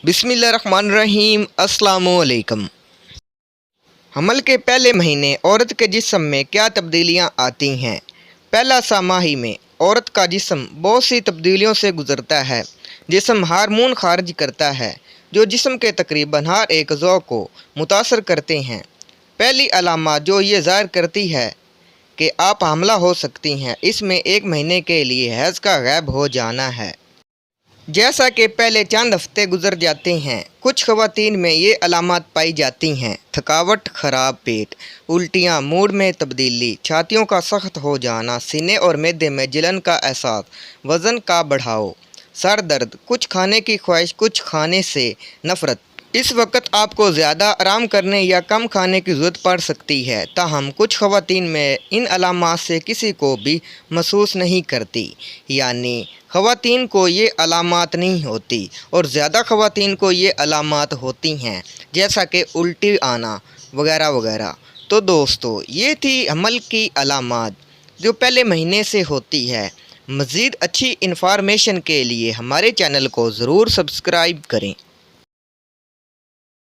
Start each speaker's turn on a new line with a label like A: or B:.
A: बिस्मिल्लाहिर्रहमानिर्रहीम। अस्सलामुअलैकुम। हमल के पहले महीने औरत के जिस्म में क्या तब्दीलियां आती हैं? पहला सा माही में औरत का जिस्म बहुत सी तब्दीलियों से गुजरता है। जिस्म हार्मोन खारिज करता है जो जिस्म के तकरीबन हर एक अज़ा को मुतासर करते हैं। पहली अलामत जो ये ज़ाहिर करती है कि आप हामला हो सकती हैं, इसमें एक महीने के लिए हैज़ का गायब हो जाना है। जैसा कि पहले चंद हफ्ते गुजर जाते हैं, कुछ ख़वातीन में ये अलामत पाई जाती हैं: थकावट, ख़राब पेट, उल्टियाँ, मूड में तब्दीली, छातियों का सख्त हो जाना, सीने और मैदे में जलन का एहसास, वज़न का बढ़ाव, सर दर्द, कुछ खाने की ख्वाहिश, कुछ खाने से नफ़रत। इस वक्त आपको ज़्यादा आराम करने या कम खाने की ज़रूरत पड़ सकती है। ताहम कुछ ख़वातीन में इन अलामात से किसी को भी महसूस नहीं करती, यानी ख़वातीन को ये अलामात नहीं होती और ज़्यादा ख़वातीन को ये अलामात होती हैं, जैसा कि उल्टी आना वगैरह वगैरह। तो दोस्तों, ये थी हमल की अलामात जो पहले महीने से होती है। मज़ीद अच्छी इन्फॉर्मेशन के लिए हमारे चैनल को ज़रूर सब्सक्राइब करें।